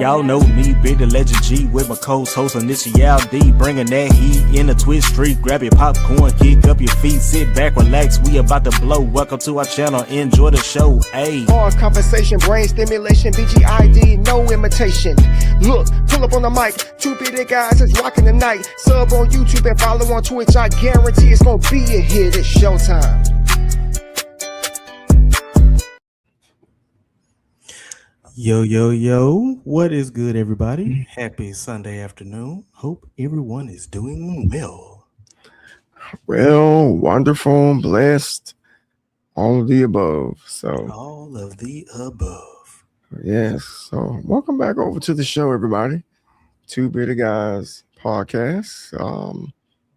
Y'all know me, Big the Legend G, with my co-host Initial D, bringing that heat in a twist street. Grab your popcorn, kick up your feet, sit back, relax. We about to blow. Welcome to our channel. Enjoy the show. Ayy. Hard conversation, brain stimulation, BGID, no imitation. Look, pull up on the mic. Two bitty guys is rocking the night. Sub on YouTube and follow on Twitch. I guarantee it's gonna be a hit. It's showtime. Yo, what is good, everybody? Happy Sunday afternoon. Hope everyone is doing well. Well, wonderful, blessed, all of the above. So, all of the above. Yes. So, welcome back over to the show, everybody. Two Bitter Guys podcast.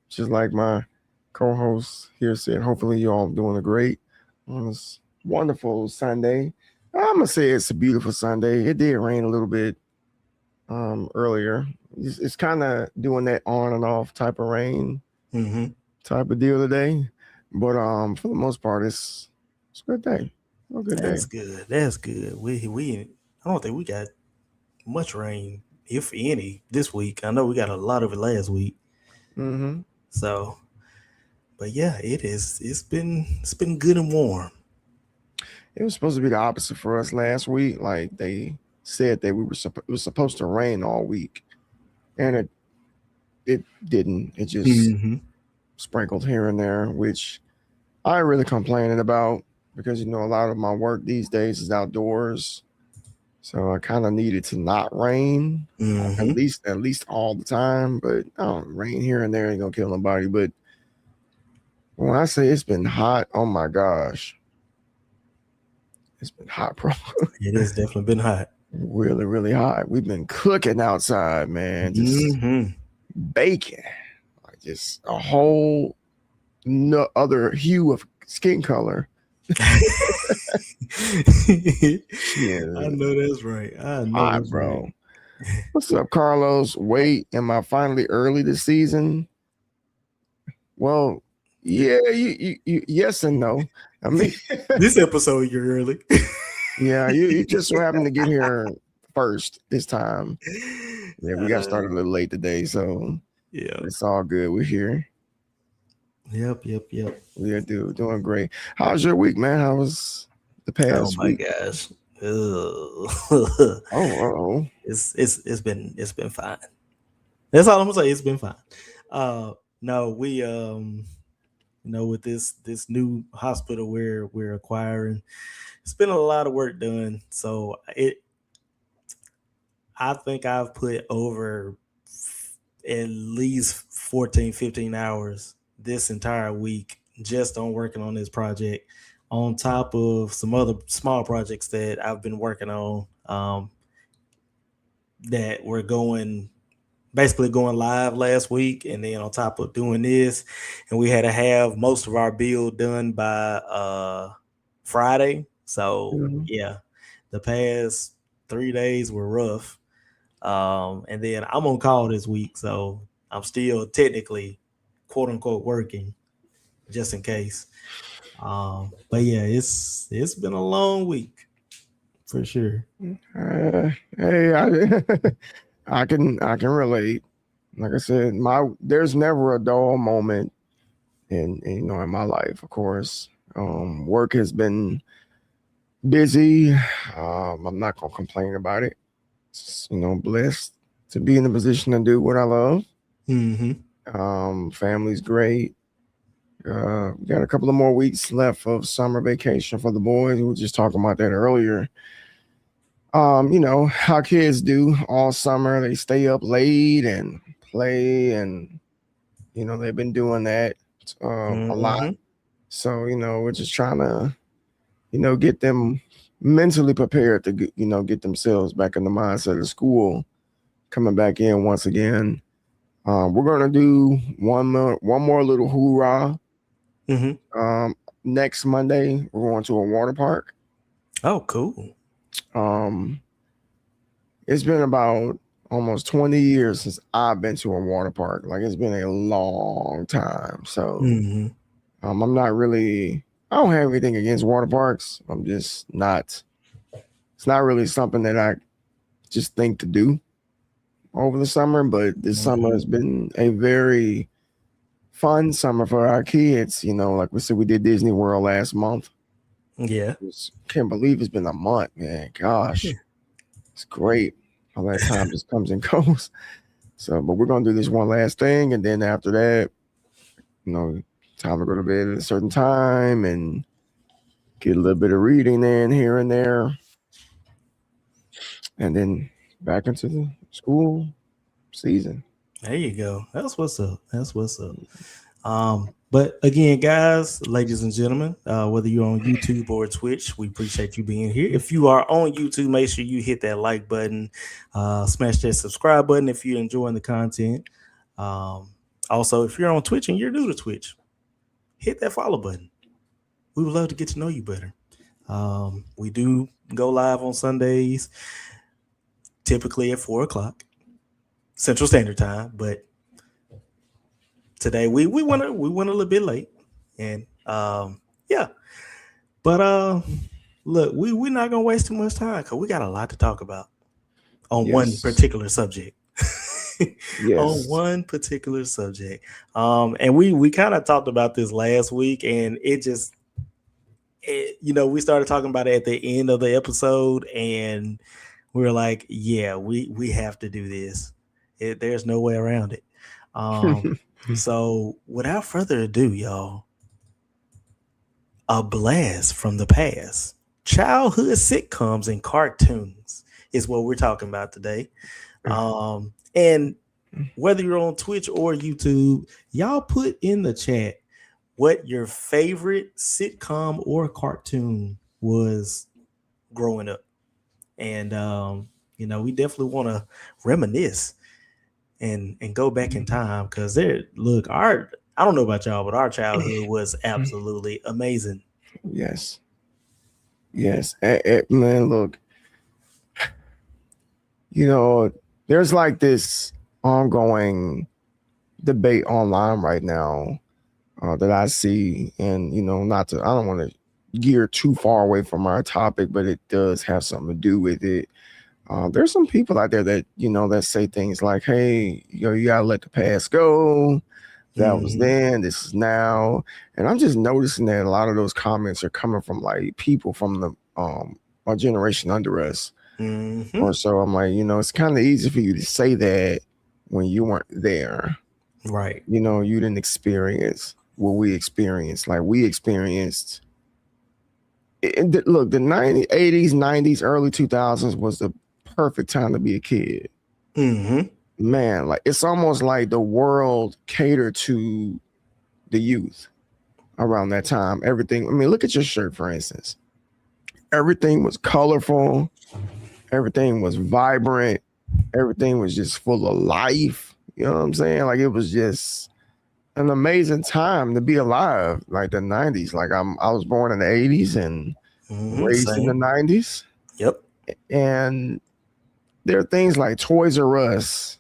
Just like my co-host here said, hopefully you all doing great on this wonderful Sunday. I'm gonna say it's a beautiful Sunday. It did rain a little bit earlier. It's kind of doing that on and off type of rain type of deal today. But for the most part, it's a good day. That's good. That's good. We I don't think we got much rain, if any, this week. I know we got a lot of it last week. So, but yeah, it's been good and warm. It was supposed to be the opposite for us last week. Like they said that it was supposed to rain all week, and it didn't. It just sprinkled here and there, which I ain't really complaining about because a lot of my work these days is outdoors, so I kind of needed to not rain at least all the time. But rain here and there ain't gonna kill nobody. But when I say it's been hot, oh my gosh. It's been hot, bro. It has definitely been hot. Really, really hot. We've been cooking outside, man. Just baking. Like just a whole other hue of skin color. Yeah. I know that's right. I know hot, bro. Right. What's up, Carlos? Wait, am I finally early this season? Well, yeah, you yes and no. I mean, this episode you're early. Yeah, you just so happened to get here first this time. Yeah, we got started a little late today, so yeah, it's all good. We're here. Yep. Yeah, dude, doing great. How's your week, man? How was the past week? Oh my gosh. It's been fine. That's all I'm gonna say. It's been fine. No, we with this new hospital we're acquiring, it's been a lot of work done. So I think I've put over at least 14, 15 hours this entire week just on working on this project, on top of some other small projects that I've been working on that were basically going live last week, and then on top of doing this, and we had to have most of our build done by Friday. So yeah, the past 3 days were rough. And then I'm on call this week, so I'm still technically quote unquote working just in case. But yeah, it's been a long week for sure. Hey, I can relate. Like I said, there's never a dull moment in my life. Of course, work has been busy. I'm not gonna complain about it. It's, blessed to be in the position to do what I love. Family's great. Got a couple of more weeks left of summer vacation for the boys. We were just talking about that earlier. How kids do all summer, they stay up late and play, and they've been doing that a lot. So we're just trying to get them mentally prepared to get themselves back in the mindset of school, coming back in once again. We're gonna do one more little hoorah. Next Monday we're going to a water park. Oh, cool. It's been about almost 20 years since I've been to a water park. Like, it's been a long time. So I'm not really, I don't have anything against water parks. I'm just not, it's not really something that I just think to do over the summer. But this summer has been a very fun summer for our kids. You know, like we said, we did Disney World last month. Yeah. Can't believe it's been a month, man. Gosh, it's great. All that time just comes and goes. So, but we're gonna do this one last thing, and then after that, you know, time to go to bed at a certain time and get a little bit of reading in here and there, and then back into the school season. There you go. That's what's up. That's what's up. But again, guys, ladies and gentlemen, whether you're on YouTube or Twitch, we appreciate you being here. If you are on YouTube, make sure you hit that like button, smash that subscribe button if you're enjoying the content. Also, if you're on Twitch and you're new to Twitch, hit that follow button. We would love to get to know you better. We do go live on Sundays, typically at 4:00 Central Standard Time, but today we went a little bit late, and yeah. But look, we're not gonna waste too much time because we got a lot to talk about on one particular subject. On one particular subject. And we kind of talked about this last week, and we started talking about it at the end of the episode, and we were like, yeah, we have to do this. There's no way around it. So without further ado, y'all, a blast from the past. Childhood sitcoms and cartoons is what we're talking about today. And whether you're on Twitch or YouTube, y'all put in the chat what your favorite sitcom or cartoon was growing up. And we definitely want to reminisce and go back in time, because I don't know about y'all, but our childhood was absolutely amazing. Yes. Man, look, there's like this ongoing debate online right now that I see, and I don't want to gear too far away from our topic, but it does have something to do with it. There's some people out there that that say things like, "Hey, you gotta let the past go. That was then. This is now." And I'm just noticing that a lot of those comments are coming from like people from the our generation under us. Or so I'm like, it's kind of easy for you to say that when you weren't there, right? You didn't experience what we experienced. Like we experienced. Look, the 90s, 80s, 90s, early 2000s was the perfect time to be a kid. Man, like it's almost like the world catered to the youth around that time. Everything. I mean, look at your shirt, for instance. Everything was colorful. Everything was vibrant. Everything was just full of life. You know what I'm saying? Like it was just an amazing time to be alive. Like the 90s. Like I was born in the 80s and raised in the 90s. Yep. And there are things like Toys R Us,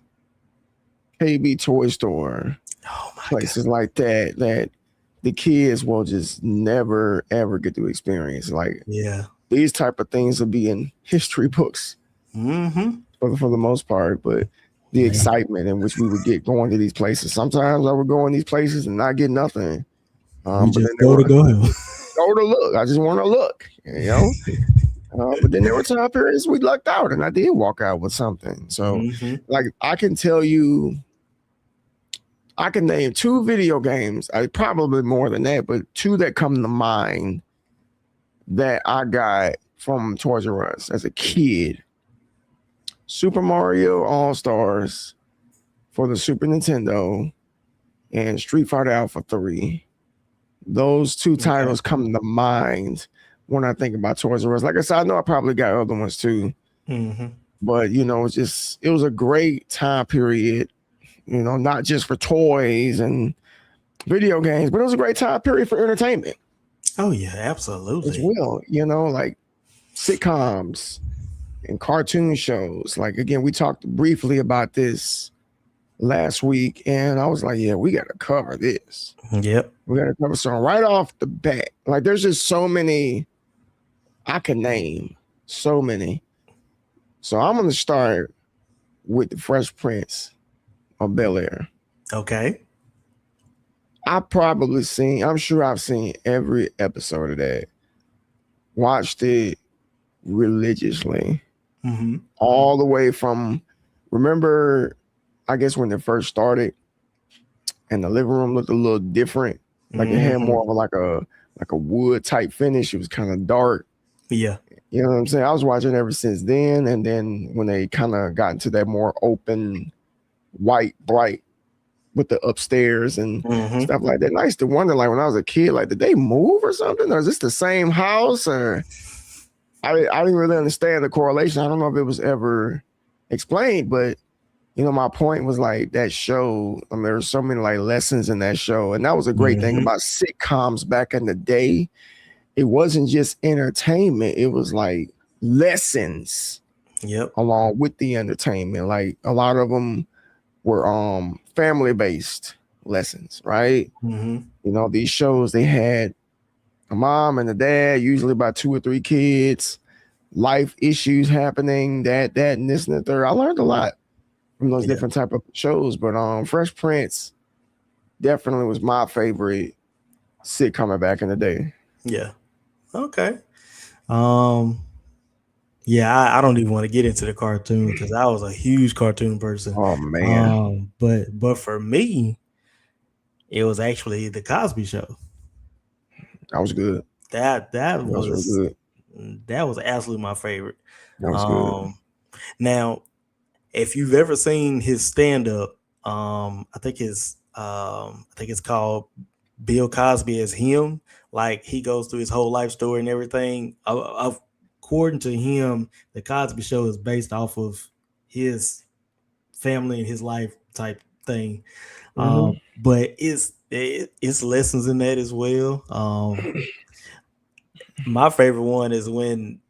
KB Toy Store, places like that the kids will just never ever get to experience. Like these type of things will be in history books for the most part, but the excitement in which we would get going to these places. Sometimes I would go in these places and not get nothing. But just go to look. I just want to look, but then there were time periods we lucked out, and I did walk out with something. So, like, I can tell you, I can name 2 video games, probably more than that, but 2 that come to mind that I got from Toys R Us as a kid. Super Mario All-Stars for the Super Nintendo and Street Fighter Alpha 3. Those 2 titles come to mind when I think about Toys R Us. Like I said, I know I probably got other ones too. But it was a great time period, not just for toys and video games, but it was a great time period for entertainment. Oh yeah, absolutely. As well, like sitcoms and cartoon shows. Like again, we talked briefly about this last week, and I was like, yeah, we got to cover this. Yep. We got to cover something right off the bat. Like there's just so many I can name, so many. So I'm gonna start with the Fresh Prince of Bel-Air. Okay. I'm sure I've seen every episode of that. Watched it religiously. Mm-hmm. All the way from, remember, I guess when it first started and the living room looked a little different. Like it had Mm-hmm. more of a wood type finish. It was kind of dark. Yeah. You know what I'm saying? I was watching ever since then. And then when they kind of got into that more open, white, bright with the upstairs and Mm-hmm. stuff like that. And I used to wonder, like when I was a kid, like did they move or something? Or is this the same house? Or I didn't really understand the correlation. I don't know if it was ever explained, but my point was like that show. I mean, there were so many like lessons in that show, and that was a great thing Mm-hmm. about sitcoms back in the day. It wasn't just entertainment; it was like lessons Yep. along with the entertainment. Like a lot of them were family based lessons, right? Mm-hmm. These shows they had a mom and a dad, usually about 2 or 3 kids, life issues happening, that and this and the third. I learned a lot from those Yeah. different type of shows, but Fresh Prince definitely was my favorite sitcom back in the day. Yeah. Okay. Um. Yeah, I don't even want to get into the cartoon because I was a huge cartoon person. Oh man, But for me, it was actually the Cosby Show. that was good. That that That was real was good. that was absolutely my favorite. That was good. Um. Now, if you've ever seen his stand up, I think it's called Bill Cosby as him. Like he goes through his whole life story and everything. According to him, the Cosby Show is based off of his family and his life type thing. Mm-hmm. But it's lessons in that as well. My favorite one is when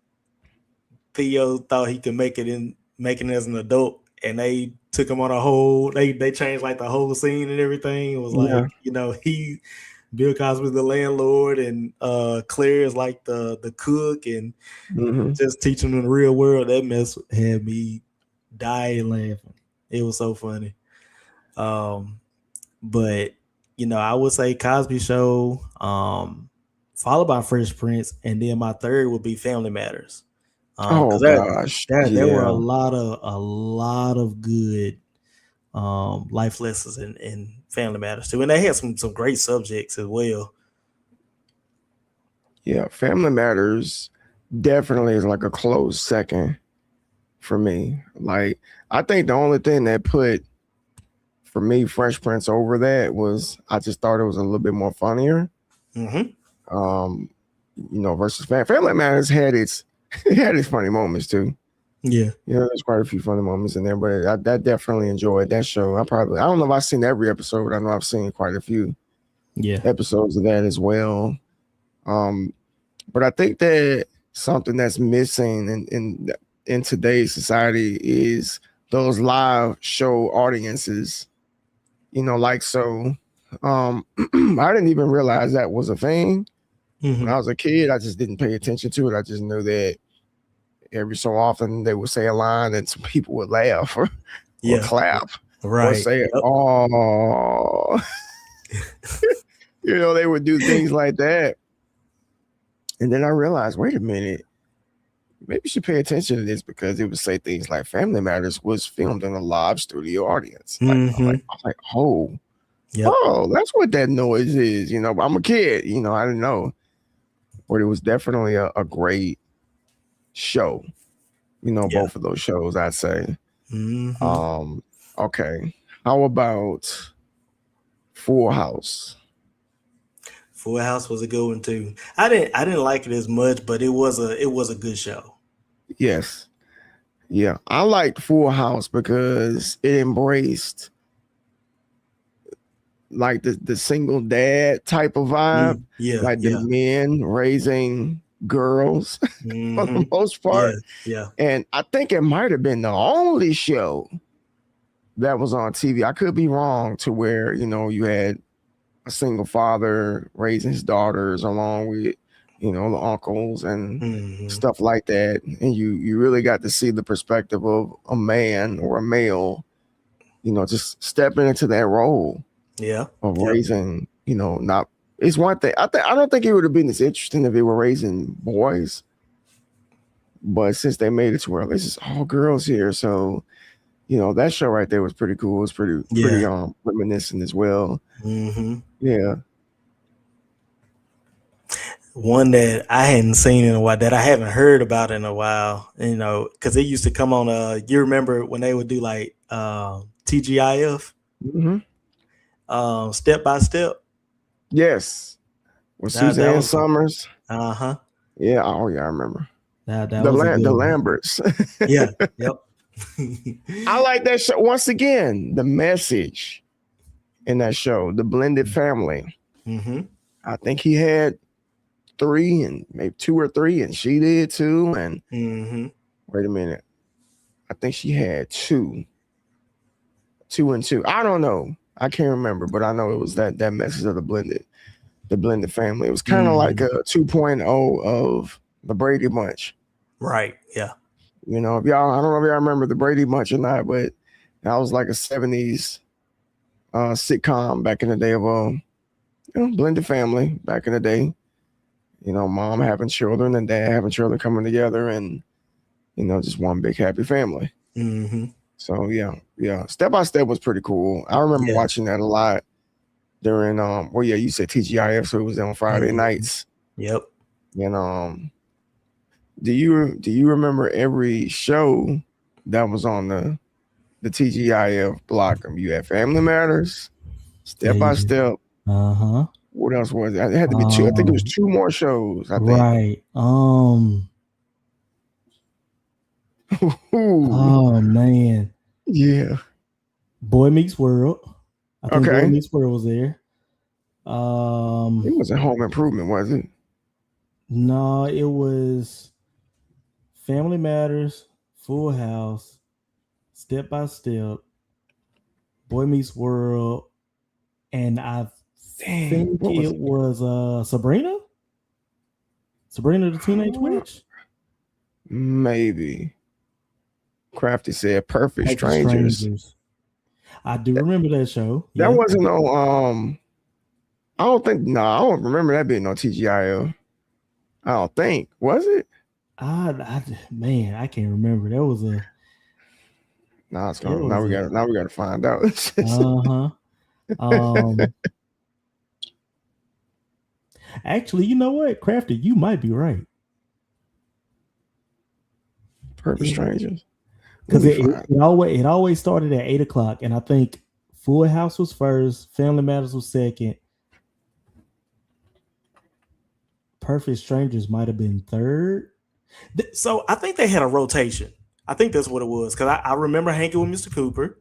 Theo thought he could make it in making it as an adult, and they took him on a whole. They changed like the whole scene and everything. It was Yeah. like he Bill Cosby's the landlord, and Claire is like the cook, and Mm-hmm. just teaching them in the real world. That mess had me dying laughing. It was so funny. Um, but I would say Cosby Show, followed by Fresh Prince, and then my third would be Family Matters. Oh Because there gosh, there were yeah, a lot of good life lessons in Family Matters too, and they had some great subjects as well. yeah. Family Matters definitely is like a close second for me. Like I think the only thing that put for me Fresh Prince over that was I just thought it was a little bit more funnier. Hmm. Um, versus Family Matters had its it had its funny moments too. Yeah, There's quite a few funny moments in there, but I definitely enjoyed that show. I don't know if I've seen every episode, but I know I've seen quite a few yeah, episodes of that as well. Um, but I think that something that's missing in today's society is those live show audiences. Like so. I didn't even realize that was a thing when hmm, I was a kid. I just didn't pay attention to it. I just knew that every so often they would say a line and some people would laugh or yeah, clap or right, say, yep, "Oh," they would do things like that. And then I realized, wait a minute, maybe you should pay attention to this because it would say things like "Family Matters" was filmed in a live studio audience. hmm, I'm like, oh, yep, that's what that noise is. But I'm a kid. I didn't know, but it was definitely a great show. yeah, Both of those shows, I'd say. hmm. Um, okay. How about Full House? Full House was a good one too. I didn't like it as much, but it was a good show. Yes. Yeah. I liked Full House because it embraced like the single dad type of vibe, Yeah, like the yeah, men raising girls for hmm, the most yeah, part. yeah, And I think it might have been the only show that was on TV. I could be wrong to where, you had a single father raising his daughters along with, the uncles and Mm-hmm. stuff like that, and you really got to see the perspective of a man or a male, just stepping into that role Yeah. of Yep. raising, not. It's one thing. I don't think it would have been as interesting if they were raising boys, but since they made it to where this is all girls here, so that show right there was pretty cool. It was pretty Yeah. reminiscent as well. Mm-hmm. Yeah. One that I hadn't seen in a while, that I haven't heard about in a while, because it used to come on. You remember when they would do like TGIF, Mm-hmm. Step by Step. Yes. With That Suzanne was a Summers. uh-huh. Yeah. Oh yeah, I remember. That was a good The one. Lamberts. Yeah. Yep. I like that show. Once again, the message in that show, the blended family. Mm-hmm. I think he had 3 and maybe 2 or 3, and she did too. And Mm-hmm. wait a minute, I think she had 2 and 2. I don't know. I can't remember, but I know it was that message of the blended family. It was kind of like a 2.0 of the Brady Bunch. Right. Yeah. If y'all, I don't know if y'all remember the Brady Bunch or not, but that was like a 70s sitcom back in the day of blended family back in the day. Mom having children and dad having children coming together, and just one big happy family. Mm-hmm. So yeah. Step by Step was pretty cool. I remember watching that a lot during you said TGIF, so it was on Friday nights. Yep. And do you remember every show that was on the TGIF block? You had Family Matters, Step by Step. Uh-huh. What else was it? It had to be 2. I think it was 2 more shows. I think. Right. Oh man. Yeah. Boy Meets World. I think Okay. Boy Meets World was there. It wasn't Home Improvement, was it? No, it was Family Matters, Full House, Step by Step, Boy Meets World, and I think it was Sabrina? Sabrina the Teenage Witch? Maybe. Crafty said Perfect Strangers. I do remember that show. That wasn't no I don't remember that being no TGIF. I don't think. Was it? Man, I can't remember. That was a now we gotta find out. Actually, you know what, Crafty, you might be right. Perfect Strangers. Because it always started at 8:00, and I think Full House was first, Family Matters was second, Perfect Strangers might have been third. So I think they had a rotation. I think that's what it was, because I remember hanging with Mr. Cooper.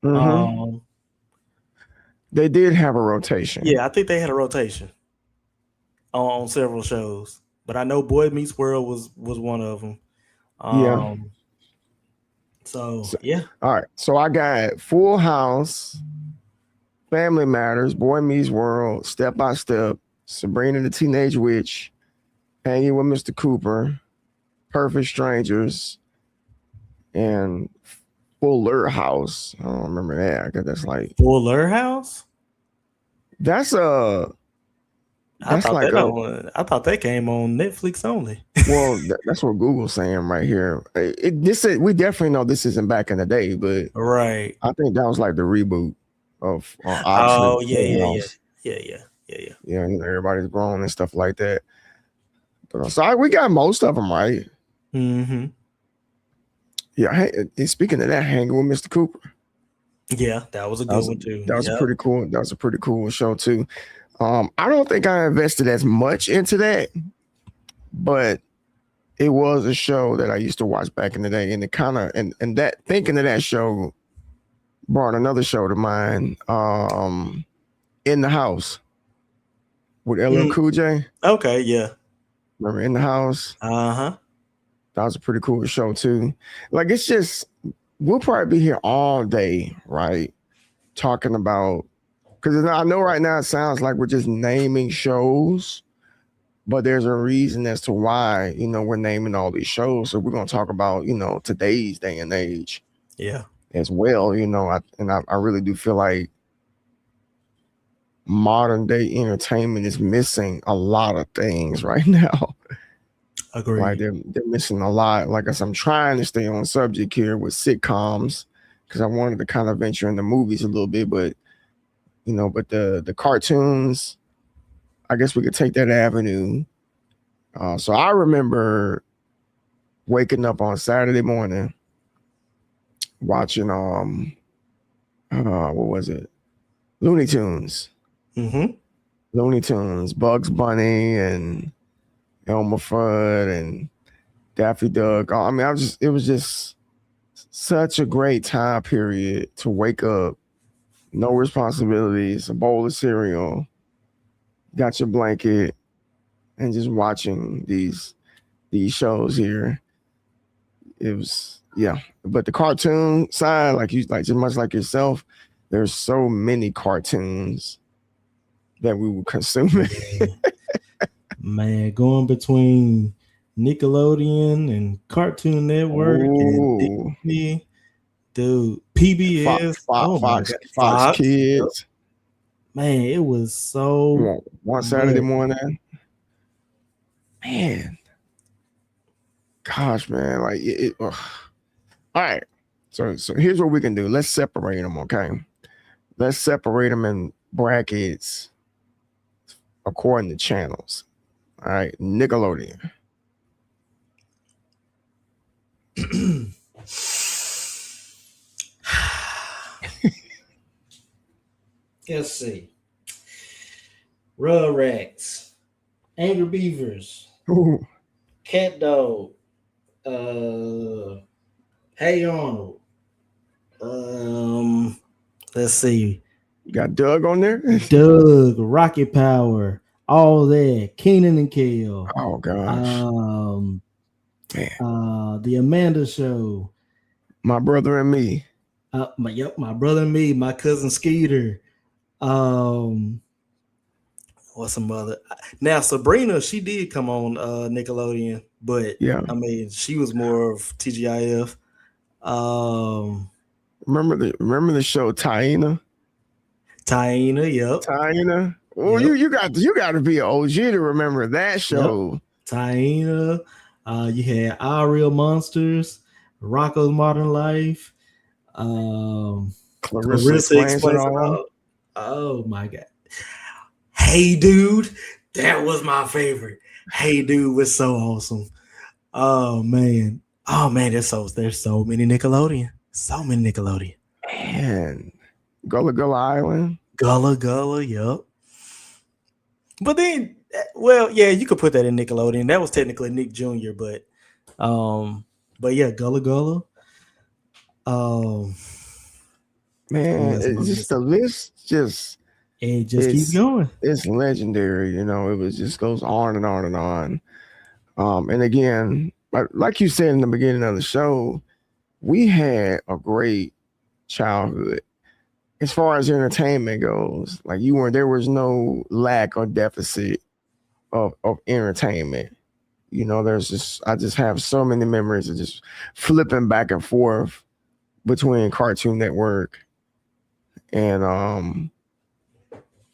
Mm-hmm. They did have a rotation. Yeah, I think they had a rotation on several shows, but I know Boy Meets World was one of them. So yeah. All right. So I got Full House, Family Matters, Boy Meets World, Step by Step, Sabrina the Teenage Witch, Hanging with Mr. Cooper, Perfect Strangers, and Fuller House. I don't remember that. I guess that's like Fuller House. That's I thought that came on Netflix only. Well, that's what Google's saying right here. We definitely know this isn't back in the day, but right. I think that was like the reboot of. Oh yeah. Yeah, everybody's grown and stuff like that. But sorry, we got most of them right. Mm-hmm. Yeah. Hey, speaking of that, Hanging with Mr. Cooper. Yeah, that was a good one too. That was a pretty cool. That was a pretty cool show too. I don't think I invested as much into that, but it was a show that I used to watch back in the day, and it kind of and that thinking of that show brought another show to mind. In the House with LL Cool J. Okay, yeah. Remember In the House? Uh-huh. That was a pretty cool show too. Like, it's just, we'll probably be here all day, right? Talking about, because I know right now it sounds like we're just naming shows, but there's a reason as to why, we're naming all these shows. So we're going to talk about, today's day and age. Yeah. As well, I really do feel like modern day entertainment is missing a lot of things right now. Agreed. Like they're missing a lot. Like, as I'm trying to stay on subject here with sitcoms, because I wanted to kind of venture into movies a little bit, but the cartoons, I guess we could take that avenue. So I remember waking up on Saturday morning watching what was it? Looney Tunes. Mm-hmm. Looney Tunes, Bugs Bunny and Elmer Fudd and Daffy Duck. I mean, it was just such a great time period to wake up, no responsibilities, a bowl of cereal, got your blanket, and just watching these shows here. It was, yeah. But the cartoon side, like just much like yourself, there's so many cartoons that we were consuming. Man, going between Nickelodeon and Cartoon Network and Disney, dude, PBS, Fox Kids. Man, it was so one Saturday morning. Man, gosh, man, like all right. So here's what we can do. Let's separate them, okay? Let's separate them in brackets according to channels. All right, Nickelodeon. Let's see. Rugrats, Angry Beavers, Ooh. Cat Dog, Hey Arnold. Let's see. You got Doug on there? Doug, Rocket Power, all that. Keenan and Kel. Oh gosh. The Amanda Show. My Brother and Me. My Brother and Me. My Cousin Skeeter. What's some other? Now Sabrina, she did come on Nickelodeon, but yeah, I mean she was more of TGIF. Remember the show Taina? Taina, yep. Taina. Well, yep. you got to be an OG to remember that show. Yep. Taina. You had Our Real Monsters, Rocko's Modern Life, Clarissa Explains It All. Oh my God. Hey Dude, that was my favorite. Hey Dude was so awesome. Oh man, there's so many Nickelodeon. So many Nickelodeon. Man, Gullah Gullah Island. Gullah, yep. But then, well, yeah, you could put that in Nickelodeon. That was technically Nick Jr., but yeah, Gullah. Man, it's just the list it just keeps going. It's legendary, it was just goes on and on and on. And again, like you said in the beginning of the show, we had a great childhood. As far as entertainment goes, like there was no lack or deficit of entertainment. I just have so many memories of just flipping back and forth between Cartoon Network and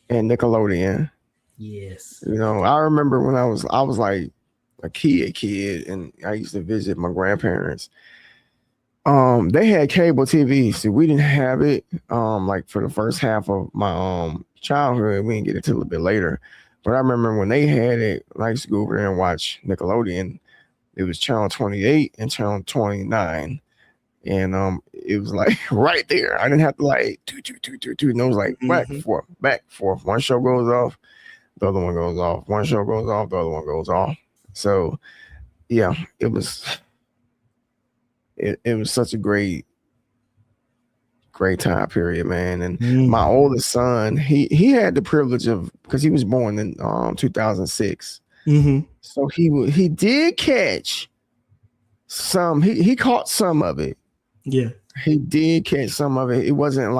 Nickelodeon. Yes. I remember when I was like a kid and I used to visit my grandparents. They had cable TV. See, we didn't have it like for the first half of my childhood. We didn't get it till a little bit later. But I remember when they had it, I used to go over there and watch Nickelodeon. It was channel 28 and channel 29. And it was like right there. I didn't have to like do. And it was like back and forth. One show goes off, the other one goes off. One show goes off, the other one goes off. So yeah, it was such a great time period, man. And my oldest son, he had the privilege of, because he was born in 2006. So he did catch some. He caught some of it. Yeah, he did catch some of it. It wasn't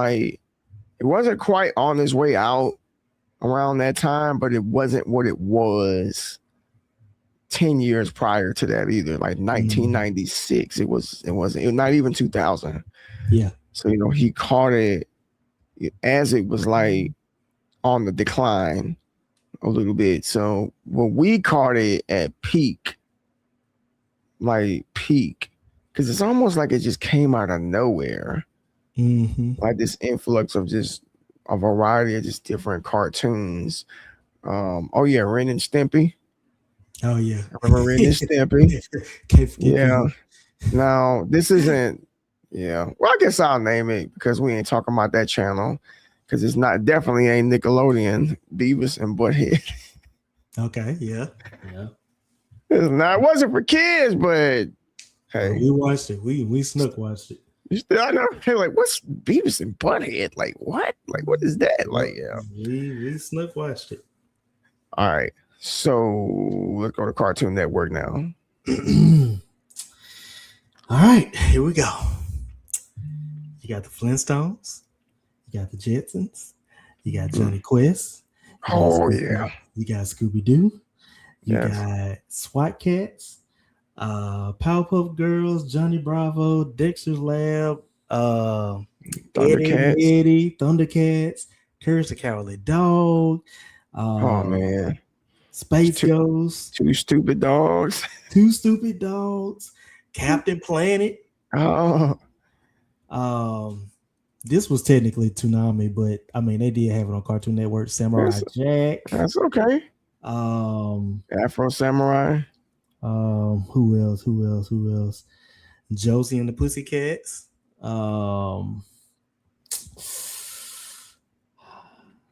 quite on his way out around that time, but it wasn't what it was 10 years prior to that either, like 1996. It wasn't not even 2000. Yeah. So, he caught it as it was like on the decline a little bit. So when we caught it at peak, because it's almost like it just came out of nowhere. Like this influx of just a variety of just different cartoons. Oh yeah, Ren and Stimpy. Oh yeah, I remember Ren and Stimpy. Yeah. Now this isn't. Yeah. Well, I guess I'll name it because we ain't talking about that channel. Because it's definitely ain't Nickelodeon. Beavis and Butthead. Okay. Yeah. It wasn't for kids, but hey, we watched it. We snook watched it. I know. Hey, like, what's Beavis and Butthead? Like, what? Like, what is that? Like, yeah. We snook watched it. All right. So let's go to Cartoon Network now. All right, here we go. You got the Flintstones. You got the Jetsons. You got Johnny Quest. You got Scooby Doo. You got SWAT Cats. Powerpuff Girls, Johnny Bravo, Dexter's Lab, Eddie, Thundercats, Courage the Cowardly Dog. Oh man, Space Ghost, Two Stupid Dogs, Captain Planet. Oh, this was technically Toonami, but I mean they did have it on Cartoon Network. Samurai Jack. That's okay. Afro Samurai. Who else? Josie and the Pussycats.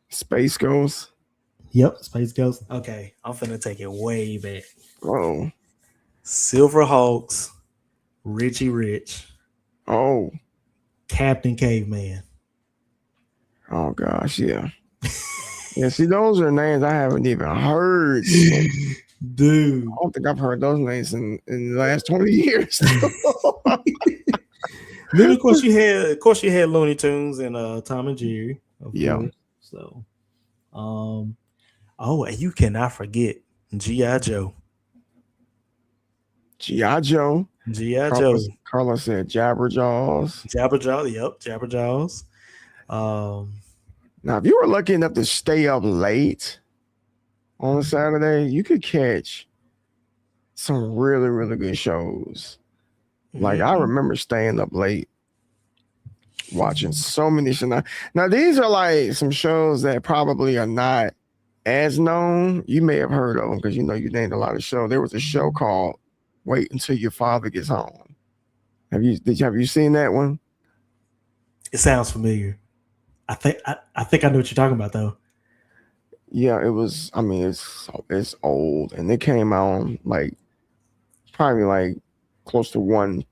Space Ghost. Yep, Space Ghost. Okay, I'm finna take it way back. Oh. Silverhawks, Richie Rich. Oh. Captain Caveman. Oh gosh, yeah. Yeah, see, those are names I haven't even heard. Dude, I don't think I've heard those names in the last 20 years. Then of course you had Looney Tunes and Tom and Jerry. Course. So, and you cannot forget G.I. Joe. G.I. Joe. Carlos said Jabberjaws. Jabberjaws. Now, if you were lucky enough to stay up late on a Saturday, you could catch some really, really good shows. Like, I remember staying up late watching so many shows. Now, these are like some shows that probably are not as known. You may have heard of them because, you named a lot of shows. There was a show called Wait Until Your Father Gets Home. Have you seen that one? It sounds familiar. I think I know what you're talking about though. Yeah, it was. I mean, it's old, and it came out like probably like close to 1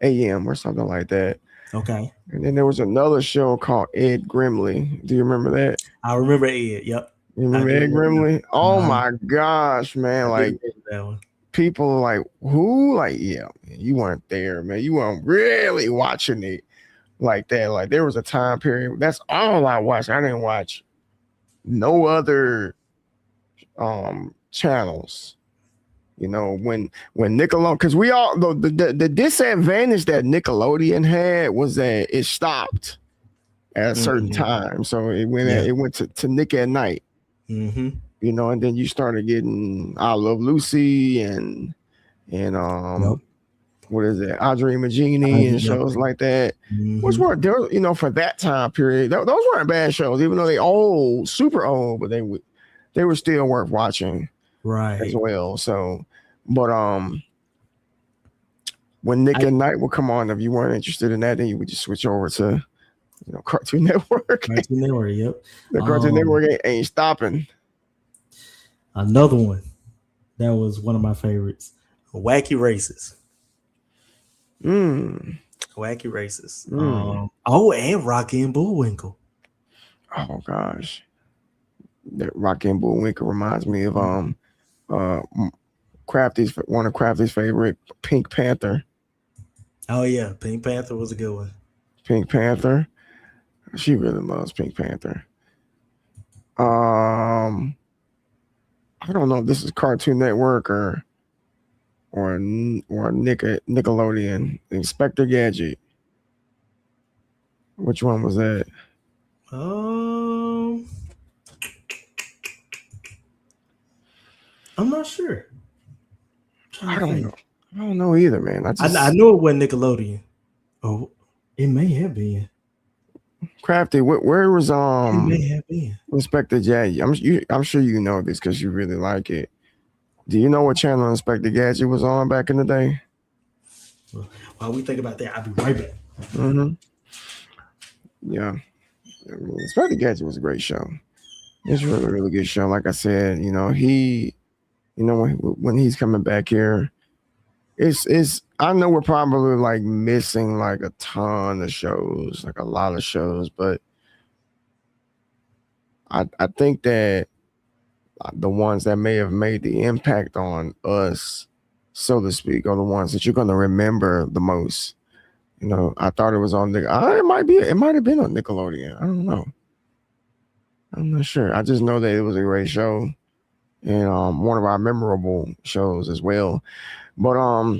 a.m. or something like that. Okay. And then there was another show called Ed Grimley. Do you remember that? I remember Ed. Yep. You remember Ed Grimley? Oh my gosh, man! Like that one. People are like, who? Like, yeah, man, you weren't there, man. You weren't really watching it like that. Like, there was a time period. That's all I watched. I didn't watch no other channels. When Nickelodeon, because we all the disadvantage that Nickelodeon had was that it stopped at a certain time. So it went to Nick at Night. And then you started getting I Love Lucy and what is it, Audrey and Magini and shows like that, which were there, for that time period. Those weren't bad shows, even though they old, super old, but they were still worth watching, right, as well. So, but when Nick at Night would come on, if you weren't interested in that, then you would just switch over to Cartoon Network. Cartoon Network, yep. The Cartoon Network ain't stopping. Another one that was one of my favorites, Wacky Races. Wacky Races. And Rocky and Bullwinkle. Oh gosh, that Rocky and Bullwinkle reminds me of one of Crafty's favorite, Pink Panther. Oh yeah, Pink Panther was a good one. Pink Panther, she really loves Pink Panther. I don't know if this is Cartoon Network or Nickelodeon? Inspector Gadget. Which one was that? Um, I'm not sure. I'm trying I to don't know. think. I don't know either, man. I know it wasn't Nickelodeon. Oh, it may have been. Crafty. Where was It may have been. Inspector Gadget? I'm sure you know this because you really like it. Do you know what channel Inspector Gadget was on back in the day? Well, while we think about that, I'll be right back. Mm-hmm. Yeah. I mean, Inspector Gadget was a great show. It's a really, really good show. Like I said, when he's coming back here, it's. I know we're probably like missing like a ton of shows, like a lot of shows, but I think that the ones that may have made the impact on us, so to speak, are the ones that you're going to remember the most. I thought it was on it might have been on Nickelodeon. I don't know. I'm not sure. I just know that it was a great show and one of our memorable shows as well. But while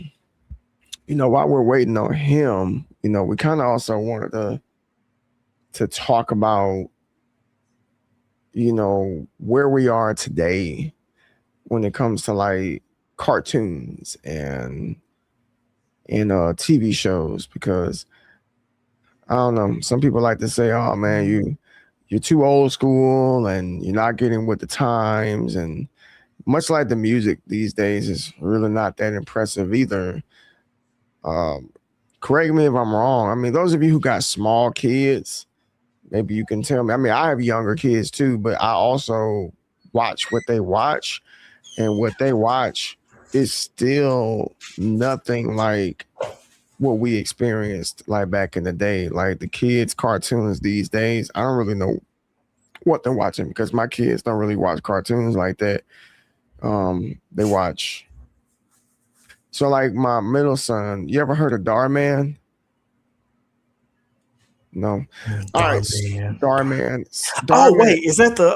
we're waiting on him, we kind of also wanted to talk about where we are today when it comes to like cartoons and TV shows, because I don't know, some people like to say, oh man, you're too old school and you're not getting with the times, and much like the music these days is really not that impressive either. um Correct me if I'm wrong. I mean, those of you who got small kids, maybe you can tell me. I mean, I have younger kids too, but I also watch what they watch, and what they watch is still nothing like what we experienced like back in the day. Like the kids' cartoons these days, I don't really know what they're watching because my kids don't really watch cartoons like that. They watch. So like my middle son, you ever heard of Darman? No. All right, Darman. Darman. Oh Darman. wait, is that the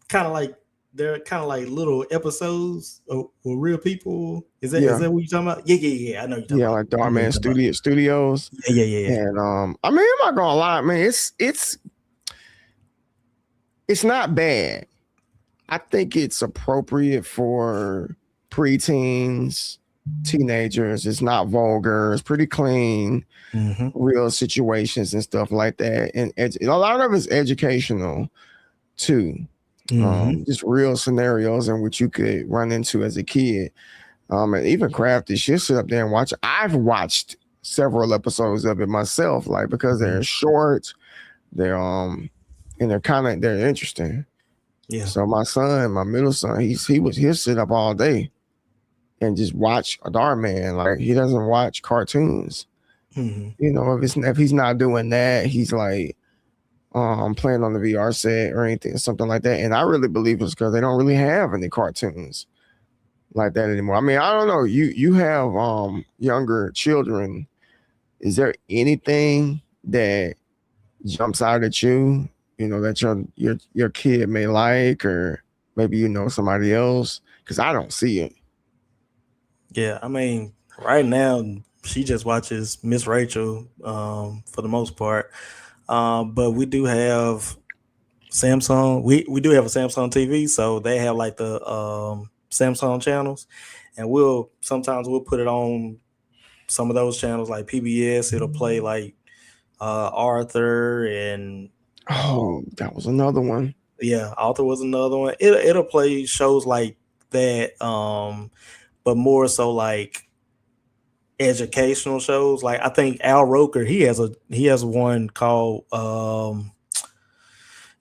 kind of like they're kind of like little episodes of real people? Is Yeah, that what you're talking about? Yeah. I know you're talking yeah, about. like I know you're Darman talking about. Studios. Yeah. And I mean, I'm not gonna lie, man, it's not bad. I think it's appropriate for preteens, teenagers. It's not vulgar. It's pretty clean, Mm-hmm. real situations and stuff like that. And a lot of it's educational too. Mm-hmm. Just real scenarios in which you could run into as a kid. And even Crafty, she'll sit up there and watch. I've watched several episodes of it myself, like because they're short, they're and they're interesting. Yeah. So my son, my middle son, he'll sit up all day and just watch a Darman. Like he doesn't watch cartoons. Mm-hmm. If he's not doing that, he's like playing on the VR set or anything, something like that. And I really believe it's because they don't really have any cartoons like that anymore. I mean, I don't know. You have younger children. Is there anything that jumps out at you, that your kid may like, or maybe somebody else? Because I don't see it. Yeah, I mean, right now she just watches Miss Rachel for the most part. But we do have Samsung. We do have a Samsung TV, so they have like the Samsung channels, and we'll put it on some of those channels like PBS. It'll play like Arthur and Oh, that was another one. yeah, Arthur was another one. It'll play shows like that, but more so like educational shows. Like I think Al Roker, he has one called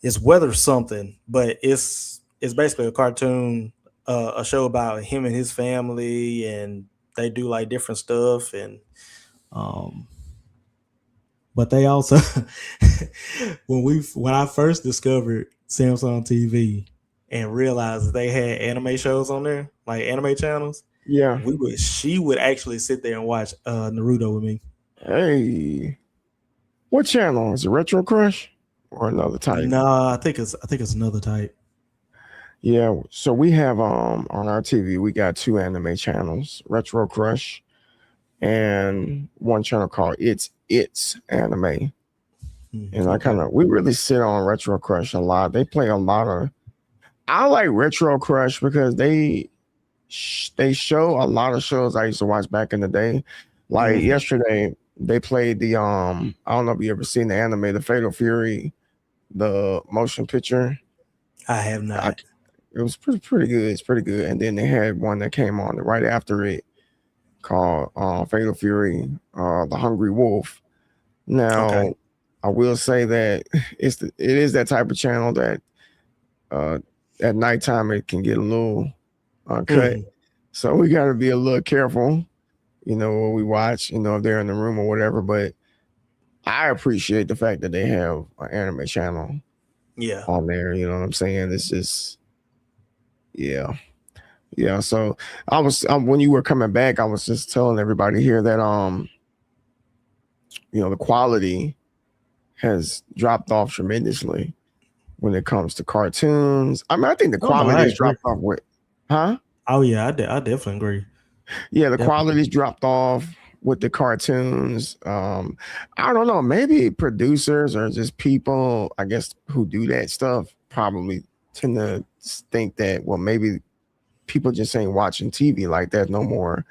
it's Weather Something, but it's basically a cartoon, a show about him and his family, and they do like different stuff, and um, but they also when I first discovered Samsung TV and realized that they had anime shows on there, like anime channels, Yeah. she would actually sit there and watch Naruto with me. Hey, what channel is it? Retro Crush or another type? No, I think it's another type. Yeah, so we have on our TV we got two anime channels, Retro Crush and one channel called It's Anime. And I Okay. kind of we really sit on Retro Crush a lot. They play a lot of I like Retro Crush because they show a lot of shows I used to watch back in the day. Like Hmm. yesterday, they played the I don't know if you ever seen the anime, the Fatal Fury, the motion picture. I have I, not. it was pretty good. It's pretty good. And then they had one that came on right after it called Fatal Fury, the Hungry Wolf. Okay. Now, I will say that it is that type of channel that uh, at nighttime it can get a little cut. Hmm. So we got to be a little careful, what we watch, if they're in the room or whatever. But I appreciate the fact that they have an anime channel Yeah. on there. You know what I'm saying? It's just, yeah. Yeah. So when you were coming back, I was just telling everybody here that, the quality has dropped off tremendously when it comes to cartoons. I mean, I think the Oh no, I quality's agree. dropped off with, huh? Oh yeah, I definitely agree. Yeah, the Definitely. quality's dropped off with the cartoons. I don't know. Maybe producers or just people, I guess, who do that stuff probably tend to think that, well, maybe people just ain't watching TV like that no more,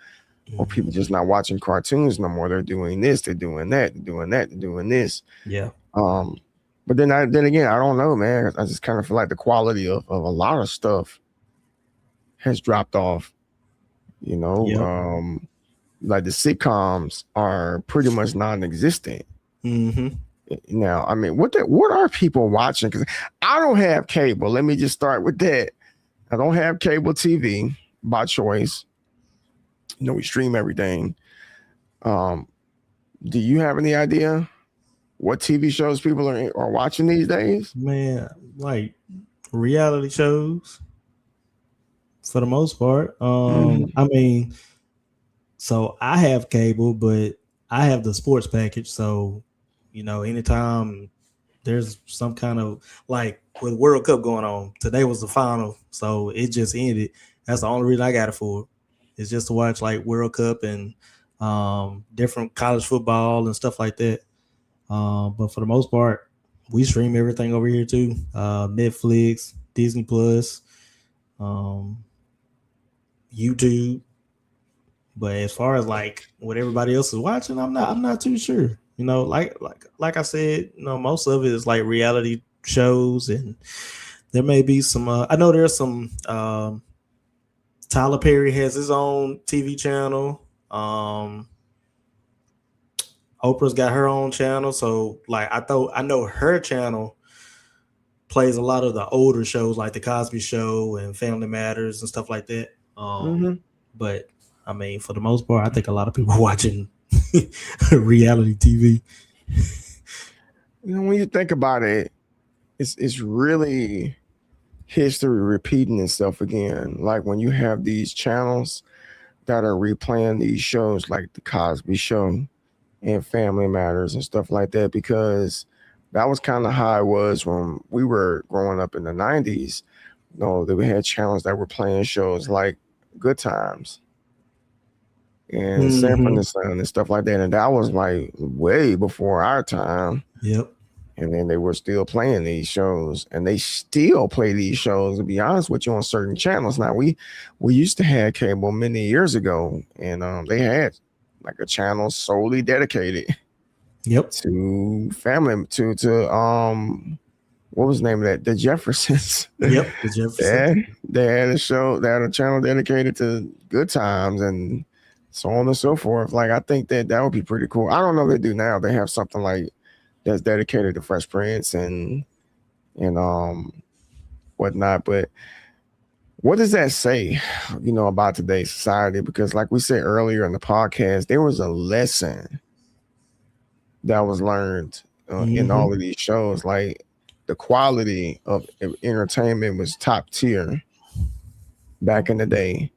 or Hmm. people just not watching cartoons no more. They're doing this, they're doing that, they're doing that, they're doing this. Yeah. Um, but then again, I don't know, man. I just kind of feel like the quality of a lot of stuff has dropped off. You know, Yep. like the sitcoms are pretty much non-existent Hmm. now. I mean, what are people watching? Because I don't have cable. Let me just start with that. I don't have cable TV by choice. We stream everything. Um, do you have any idea what TV shows people are watching these days? Man, like reality shows for the most part. Mm-hmm. I mean, so I have cable, but I have the sports package. So, anytime there's some kind of like with World Cup going on, today was the final, so it just ended. That's the only reason I got it for. It's just to watch like World Cup and different college football and stuff like that. But for the most part, we stream everything over here too. Netflix, Disney Plus, um, YouTube. But as far as like what everybody else is watching, I'm not too sure. Like I said, most of it is like reality shows, and there may be some. I know there's some. Tyler Perry has his own TV channel. Oprah's got her own channel, so like I know her channel plays a lot of the older shows like the Cosby Show and Family Matters and stuff like that. Mm-hmm. But I mean, for the most part, I think a lot of people are watching reality TV. When you think about it, it's really history repeating itself again. Like when you have these channels that are replaying these shows like the Cosby Show and Family Matters and stuff like that, because that was kind of how it was when we were growing up in the 90s. That we had channels that were playing shows like Good Times and Sanford Mm-hmm. and Son and stuff like that. And that was like way before our time. Yep. And then they were still playing these shows, and they still play these shows, to be honest with you, on certain channels. Now we used to have cable many years ago, and they had like a channel solely dedicated Yep. to family to what was the name of that? The Jeffersons. Yep. The Jeffersons. They had a show, they had a channel dedicated to Good Times and so on and so forth. Like I think that would be pretty cool. I don't know if they do now. They have something like that's dedicated to Fresh Prince and whatnot. But what does that say, about today's society? Because like we said earlier in the podcast, there was a lesson that was learned in Mm-hmm. all of these shows. Like the quality of entertainment was top tier back in the day.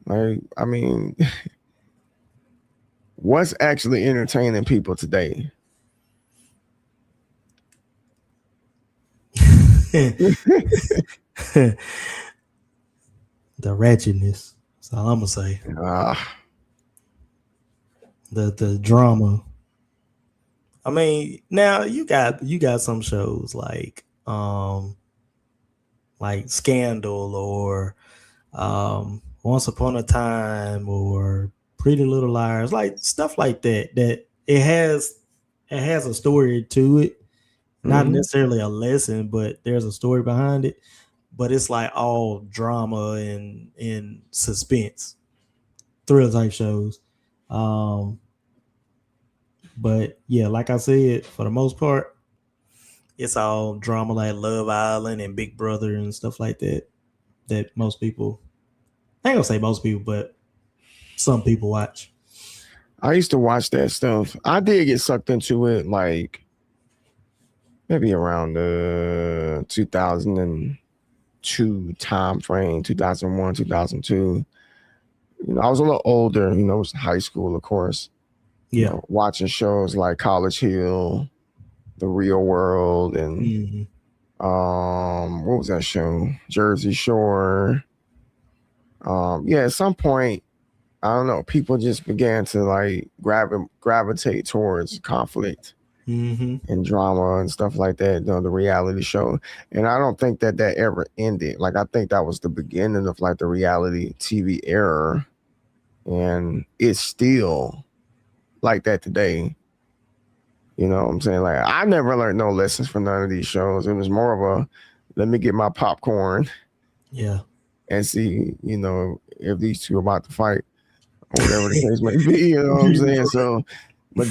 Like, I mean, what's actually entertaining people today? The ratchetness. That's all I'm gonna say. Ah, The drama. I mean, now you got some shows like Scandal or Once Upon a Time or Pretty Little Liars, like stuff like that. That it has a story to it, not mhm. necessarily a lesson, but there's a story behind it. But it's like all drama and suspense, thrill type shows. Um, but yeah, like I said, for the most part, it's all drama like Love Island and Big Brother and stuff like that. That most people, I ain't gonna say most people, but some people watch. I used to watch that stuff. I did get sucked into it, like maybe around the 2002 time frame, 2001, 2002. I was a little older. It was high school, of course. Yeah. Watching shows like College Hill, The Real World, and Hmm. what was that show? Jersey Shore. Yeah, at some point, I don't know, people just began to like gravitate towards conflict Hmm. and drama and stuff like that, the reality show. And I don't think that ever ended. Like, I think that was the beginning of like the reality TV era. And it's still like that today. You know what I'm saying? Like, I never learned no lessons from none of these shows. It was more of a, let me get my popcorn Yeah. and see, if these two are about to fight or whatever the case may be. You know what I'm saying? So, but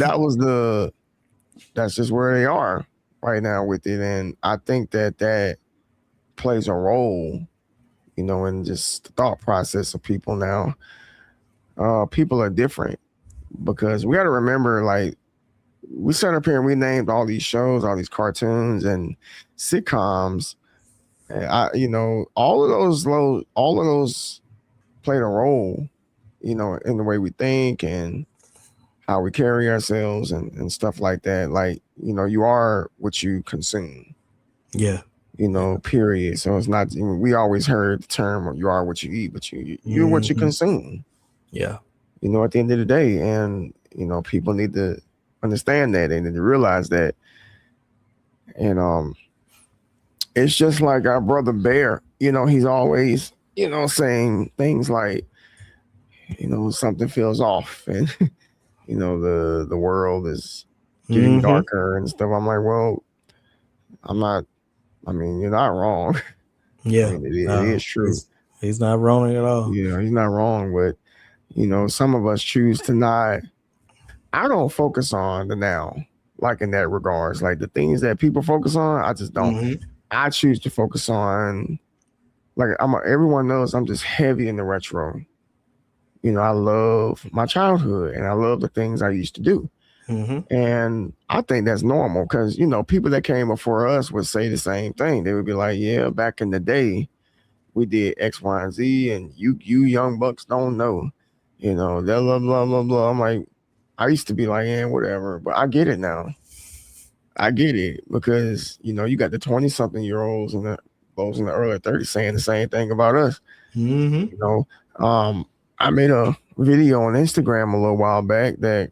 that's just where they are right now with it. And I think that plays a role, in just the thought process of people now. People are different because we got to remember, like, we sat up here and we named all these shows, all these cartoons and sitcoms. And all of those played a role, in the way we think and how we carry ourselves and stuff like that. Like, you are what you consume, Yeah. Yeah. period. So it's not, we always heard the term, you are what you eat, but you're what you Hmm. consume, Yeah. at the end of the day. And, people need to understand that. They need to realize that. And it's just like our brother Bear, he's always, saying things like, something feels off and, the world is getting Hmm. darker and stuff. I'm like, well, I'm not, I mean, you're not wrong. I Yeah. mean, it No, is true. he's not wrong at all. He's not wrong, but some of us choose to not. I don't focus on the now, like in that regards. Like the things that people focus on, I just don't. Hmm. I choose to focus on, like, everyone knows I'm just heavy in the retro. I love my childhood and I love the things I used to do. Hmm. And I think that's normal because, people that came before us would say the same thing. They would be like, yeah, back in the day, we did X, Y, and Z, and you young bucks don't know. Blah, blah, blah, blah, blah. I'm like, I used to be like, yeah, whatever. But I get it now. I get it because, you got the 20 something year olds and those in the early 30s saying the same thing about us. Hmm. You know, I made a video on Instagram a little while back that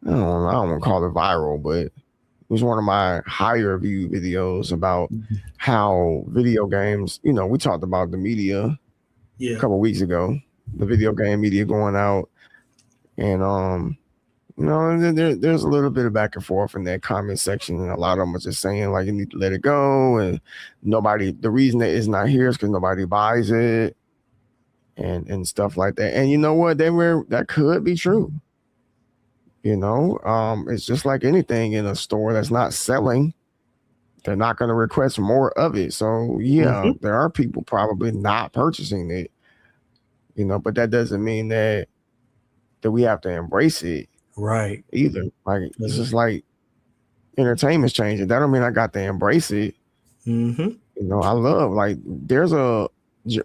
I don't want to call it viral, but it was one of my higher view videos about how video games, we talked about the media a Yeah. couple weeks ago, the video game media going out. And, there's a little bit of back and forth in that comment section. And a lot of them are just saying, like, you need to let it go. And the reason that it's not here is because nobody buys it and stuff like that. And you know what? That could be true. It's just like anything in a store that's not selling, they're not going to request more of it. So yeah, Hmm. there are people probably not purchasing it, but that doesn't mean that we have to embrace it Right. either. Like, it's just like entertainment's changing. That don't mean I got to embrace it. Hmm. I love, like,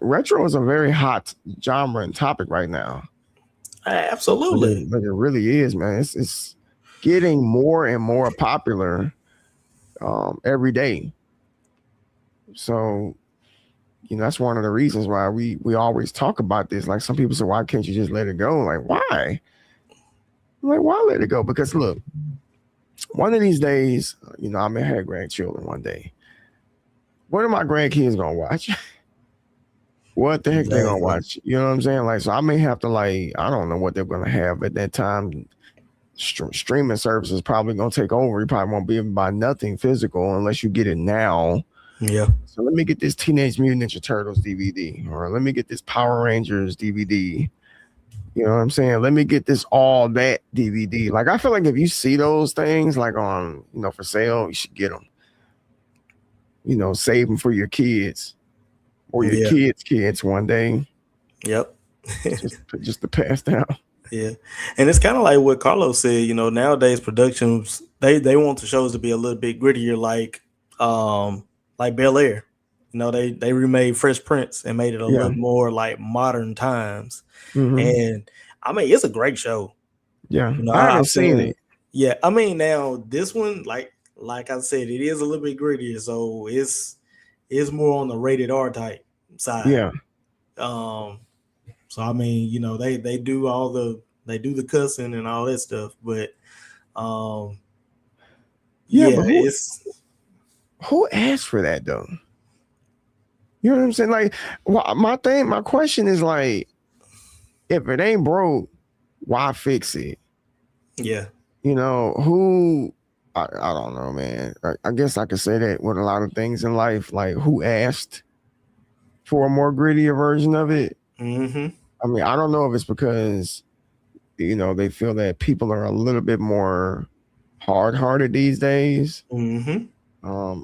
retro is a very hot genre and topic right now. Absolutely. But it really is, man. It's getting more and more popular every day. So that's one of the reasons why we always talk about this. Like some people say, why can't you just let it go? Like, why? Like, why let it go? Because look, one of these days, I may have grandchildren one day. What are my grandkids gonna watch? What the heck they gonna Exactly. watch? You know what I'm saying? Like, so I may have to I don't know what they're gonna have at that time. Streaming services probably gonna take over. You probably won't be able to buy nothing physical unless you get it now. Yeah. So let me get this Teenage Mutant Ninja Turtles DVD, or let me get this Power Rangers DVD. You know what I'm saying? Let me get this all that DVD. Like I feel like if you see those things like on for sale, you should get them. Save them for your kids or your Yeah. kids one day. Yep. just to pass down. Yeah, and it's kind of like what Carlos said. Nowadays productions they want the shows to be a little bit grittier, like Bel Air. They remade Fresh Prince and made it a Yeah. little more like modern times. Mm-hmm. And I mean, it's a great show. Yeah, I haven't I've seen it. Yeah, I mean, now this one, like I said, it is a little bit grittier, so it's more on the rated R type side. Yeah. So I mean, they do they do the cussing and all that stuff, but Yeah, yeah, but it's who asked for that though? You know what I'm saying? Like, my question is like, if it ain't broke, why fix it? yeah, Who? I don't know, man. I guess I could say that with a lot of things in life. Like, who asked for a more grittier version of it? mm-hmm. I mean, I don't know if it's because they feel that people are a little bit more hard-hearted these days. Mm-hmm.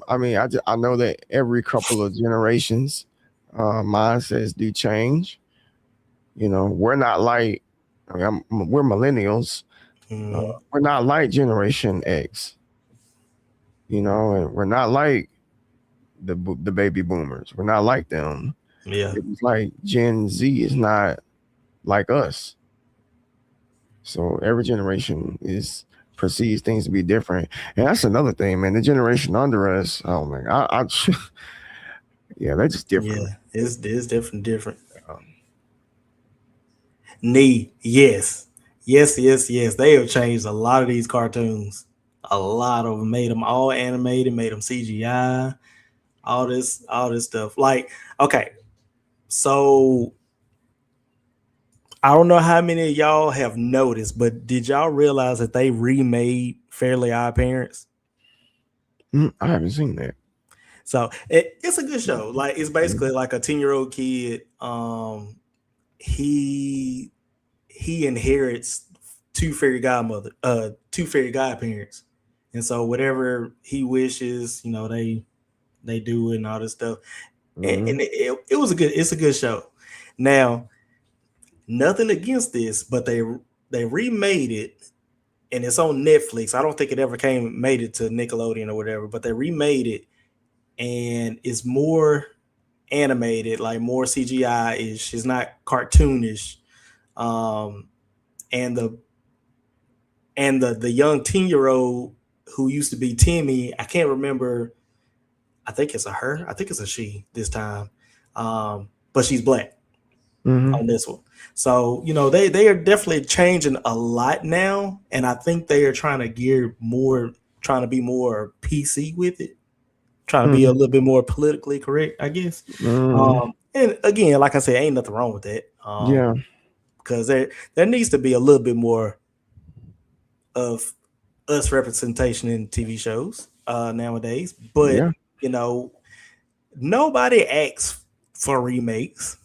I mean, I know that every couple of generations, mindsets do change. We're not like, we're millennials. Mm-hmm. We're not like Generation X. And we're not like the baby boomers. We're not like them. Yeah, It's like Gen Z is not like us. So every generation perceives things to be different, and that's another thing, man. The generation under us, oh man, yeah, they're just different. yeah, it's different. Um, Yes, yes. They have changed a lot of these cartoons. A lot of them made them all animated, made them CGI, all this stuff. Like, okay, so I don't know how many of y'all have noticed, but did y'all realize that they remade Fairly Odd Parents? I haven't seen that. So it's a good show. Like it's basically like a 10-year-old kid. He inherits two fairy godparents, and so whatever he wishes, they do it and all this stuff. And it's a good show. Now, nothing against this, but they remade it and it's on Netflix. I don't think it ever made it to Nickelodeon or whatever, but they remade it and it's more animated, like more CGI ish. It's not cartoonish. And the young 10-year-old who used to be Timmy, I can't remember. I think it's a her. I think it's a she this time. But she's black on this one. So, they are definitely changing a lot now. And I think they are trying to trying to be more PC with it, trying to be a little bit more politically correct, I guess. And again, like I said, ain't nothing wrong with that. Yeah. Because there needs to be a little bit more of us representation in TV shows nowadays. But, nobody asks for remakes.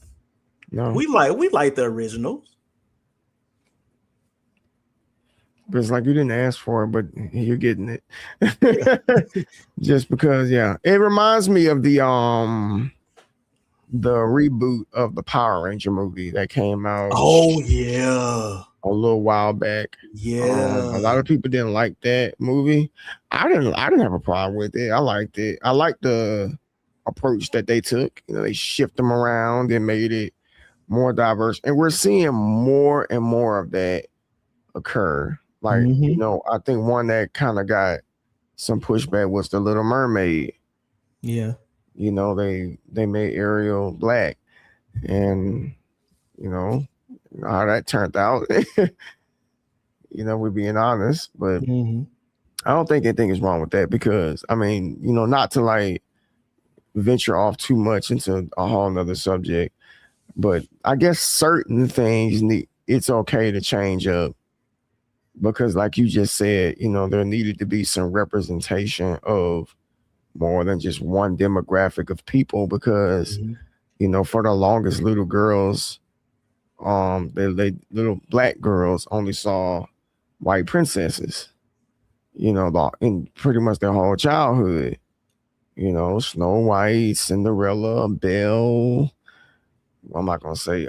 No. We like the originals. But it's like you didn't ask for it, but you're getting it. Just because, yeah. It reminds me of the reboot of the Power Ranger movie that came out. Oh yeah. A little while back. Yeah. A lot of people didn't like that movie. I didn't have a problem with it. I liked it. I liked the approach that they took. They shift them around and made it more diverse. And we're seeing more and more of that occur. Like, I think one that kind of got some pushback was The Little Mermaid. Yeah. they made Ariel black, and you know how that turned out. We're being honest, but Mm-hmm. I don't think anything is wrong with that because I mean, not to like venture off too much into a whole nother subject, but I guess certain things it's okay to change up because like you just said, there needed to be some representation of more than just one demographic of people because, Mm-hmm. for the longest little girls, they little black girls only saw white princesses, in pretty much their whole childhood. Snow White, Cinderella, Belle. Well, I'm not gonna say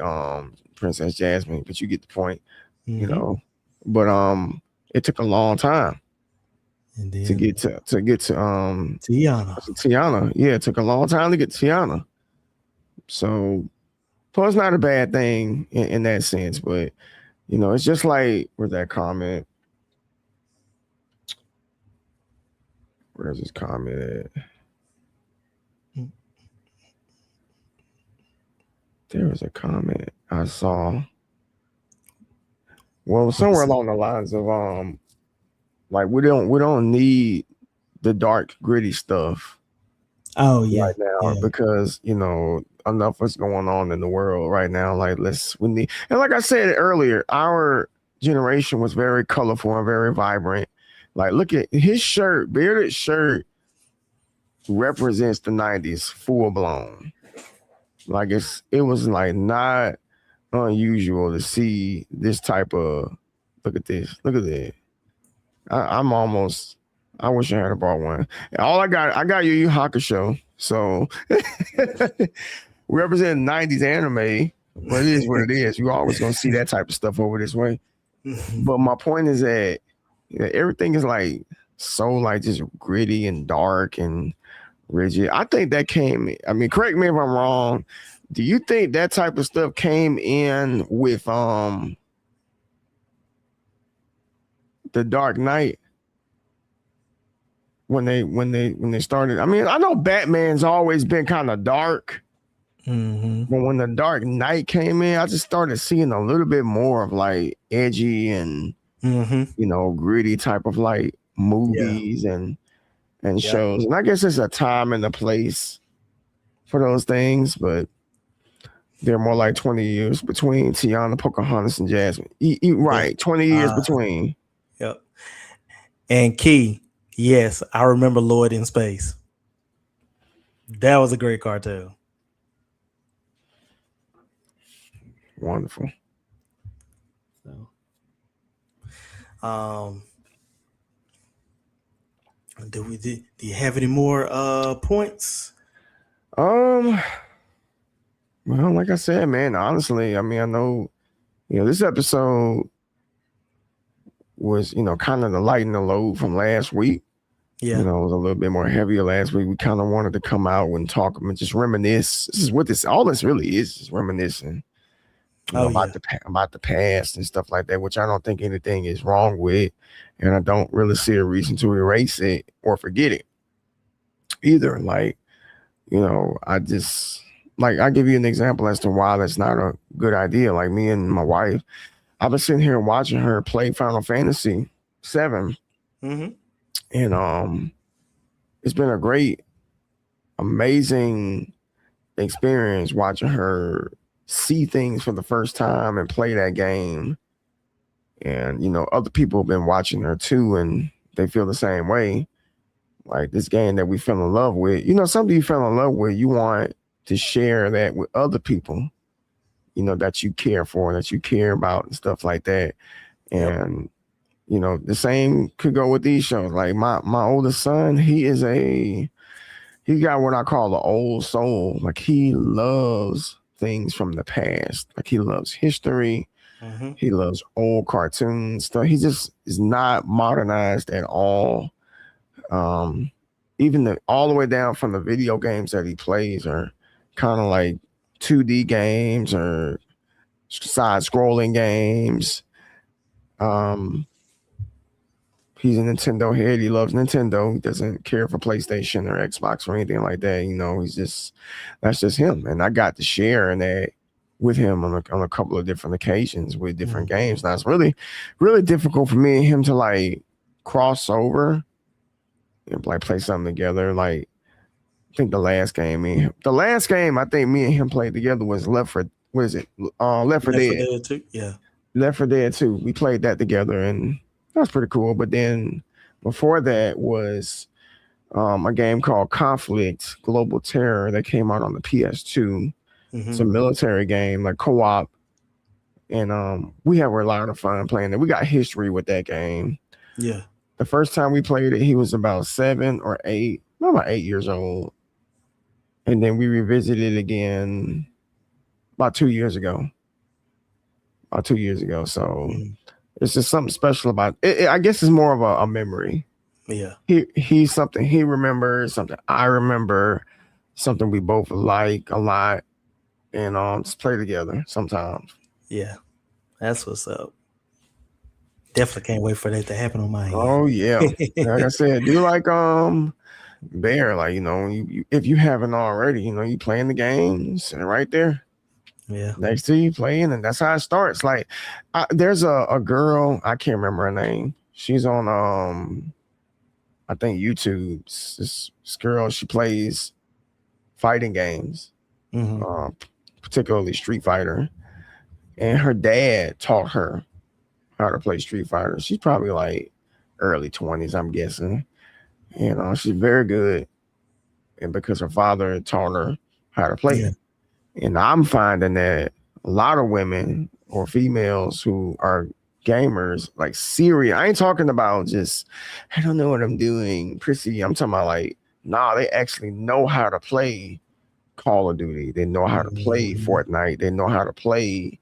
Princess Jasmine, but you get the point, you Mm-hmm. know. But it took a long time And to then get to Tiana. Tiana. Yeah, it took a long time to get to Tiana. So plus not a bad thing in that sense, but it's just like with that comment. Where's this comment at? There was a comment I saw. Well, What somewhere is it? along the lines of like we don't need the dark gritty stuff Oh yeah, right now yeah. because enough what's going on in the world right now. Like we need, and like I said earlier, our generation was very colorful and very vibrant. Like look at his shirt, bearded shirt represents the 90s full blown. Like it was like not unusual to see this type of look at this. Look at that. I'm almost. I wish I had bought one. All I got Yu Yu Hakusho. So representing '90s anime, but it is what it is. You always gonna see that type of stuff over this way. But my point is that everything is like so like just gritty and dark and rigid. I think that came. I mean, correct me if I'm wrong. Do you think that type of stuff came in with the Dark Knight? When they started. I mean, I know Batman's always been kind of dark, Mm-hmm. but when the Dark Knight came in, I just started seeing a little bit more of like edgy and Mm-hmm. gritty type of like Yeah. movies and Yep. shows. And I guess it's a time and a place for those things, but they're more like 20 years between Tiana, Pocahontas, and Jasmine. Yeah. Right, 20 years Uh, between. yep. And Key, yes, I remember Lloyd in Space. That was a great cartoon. Wonderful. So, um, do you have any more points? Um, well, like I said, man, honestly, I mean, I know, this episode was, kind of the lighten the load from last week. Yeah. It was a little bit more heavier last week. We kind of wanted to come out and talk and just reminisce. This is what all this really is reminiscing, Oh about yeah. about the past and stuff like that, which I don't think anything is wrong with. And I don't really see a reason to erase it or forget it either. Like, I just, like, I'll give you an example as to why that's not a good idea. Like me and my wife, I've been sitting here watching her play Final Fantasy 7, Mm-hmm. and it's been a great, amazing experience watching her see things for the first time and play that game. And other people have been watching her too, and they feel the same way. Like this game that we fell in love with, something you fell in love with, you want to share that with other people, that you care for, that you care about, and stuff like that. Yep. And the same could go with these shows. Like my oldest son, he got what I call an old soul. Like he loves things from the past. Like he loves history. Mm-hmm. He loves old cartoons stuff. He just is not modernized at all. Even all the way down from the video games that he plays are kind of like 2D games or side scrolling games. he's a Nintendo head. He loves Nintendo. He doesn't care for PlayStation or Xbox or anything like that. He's just that's just him. And I got to share in that with him on a couple of different occasions with different Mm. games. Now it's really, really difficult for me and him to like cross over and like play something together. Like I think the last game I think me and him played together was Left for what is it? Left for Left 4 Dead. Dead too. Yeah. Left for Dead 2. We played that together and that was pretty cool. But then before that was a game called Conflict Global Terror that came out on the PS2. It's a Hmm. military game, like co-op. And we had a lot of fun playing it. We got history with that game. Yeah. The first time we played it, he was about 7 or 8, about 8 years old. And then we revisited it again about 2 years ago. About 2 years ago. So Mm. it's just something special about it. I guess it's more of a memory. Yeah. He's something he remembers, something I remember, something we both like a lot, and just play together sometimes. Yeah. That's what's up. Definitely can't wait for that to happen on my Oh yeah, end. like I said, do like Bear, like if you haven't already, you playing the game, sitting right there Yeah. next to you playing, and that's how it starts. Like there's a girl, I can't remember her name. She's on I think YouTube. This girl, she plays fighting games, Hmm. uh, particularly Street Fighter, and her dad taught her how to play Street Fighter. She's probably like early 20s, I'm guessing. She's very good, and because her father taught her how to play Yeah. it. And I'm finding that a lot of women or females who are gamers, like serious, I ain't talking about just, I don't know what I'm doing, prissy. I'm talking about like, nah, they actually know how to play Call of Duty. They know how to play Mhm. Fortnite. They know how to play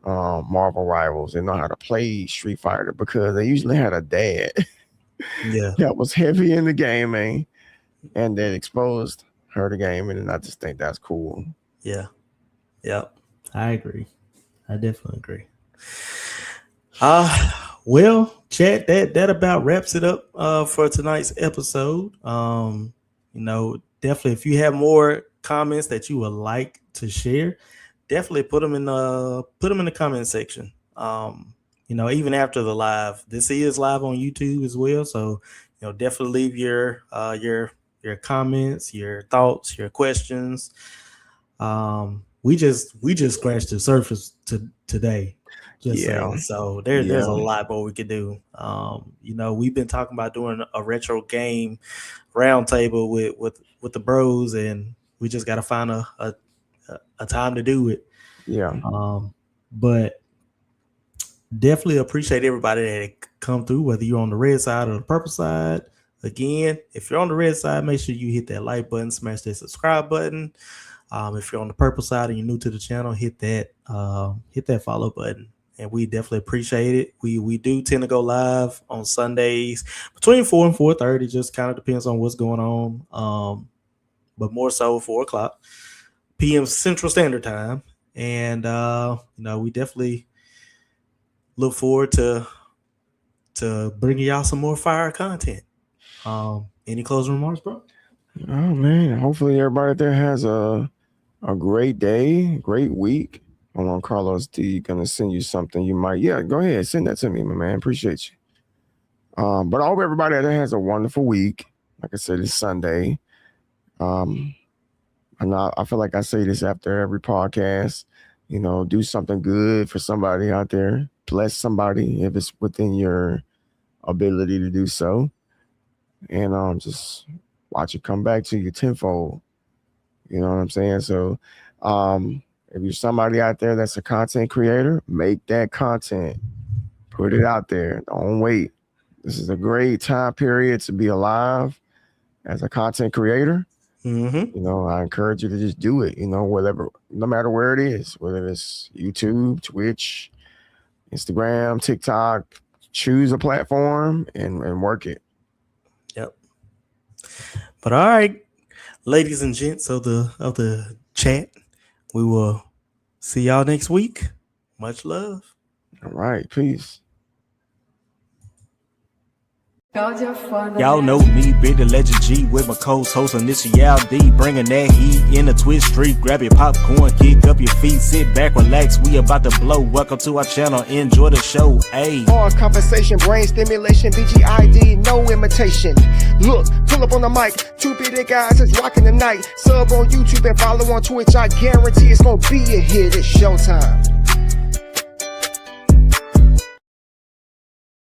Marvel Rivals. They know how to play Street Fighter because they usually had a dad Yeah. that was heavy in the gaming and that exposed her to gaming. And I just think that's cool. Yeah. Yep. I agree. I definitely agree. Uh well, chat, that about wraps it up for tonight's episode. Definitely if you have more comments that you would like to share, definitely put them in the comment section. Even after the live, this is live on YouTube as well. So, definitely leave your comments, your thoughts, your questions. We just scratched the surface today. Just Yeah. saying. So there's Yeah. a lot more we could do. We've been talking about doing a retro game roundtable with the bros, and we just got to find a time to do it. Yeah. But definitely appreciate everybody that come through, whether you're on the red side or the purple side. Again, if you're on the red side, make sure you hit that like button, smash that subscribe button. If you're on the purple side and you're new to the channel, hit that follow button, and we definitely appreciate it. We do tend to go live on Sundays between 4 and 4:30. Just kind of depends on what's going on, but more so 4 o'clock p.m. Central Standard Time, and we definitely look forward to bringing y'all some more fire content. Any closing remarks, bro? Oh man. Hopefully everybody there has a great day, great week. Hold on, Carlos D gonna send you something. You might, yeah, go ahead, send that to me, my man. Appreciate you. But I hope everybody there has a wonderful week. Like I said, it's Sunday. Um, and I feel like I say this after every podcast. Do something good for somebody out there. Bless somebody if it's within your ability to do so, and just watch it come back to you tenfold. You know what I'm saying? So, if you're somebody out there that's a content creator, make that content, put it out there. Don't wait. This is a great time period to be alive as a content creator. Mm-hmm. I encourage you to just do it. Whatever, no matter where it is, whether it's YouTube, Twitch, Instagram, TikTok, choose a platform and work it. Yep. But all right, ladies and gents of the chat, we will see y'all next week. Much love. All right, peace. Y'all know me, Big the Legend G, with my co-host Initial D, bringing that heat in the Twitch street. Grab your popcorn, kick up your feet, sit back, relax. We about to blow. Welcome to our channel. Enjoy the show. Ayy. Hard conversation, brain stimulation, BGID, no imitation. Look, pull up on the mic. Two bitty guys is rocking the night. Sub on YouTube and follow on Twitch. I guarantee it's gonna be a hit. It's showtime.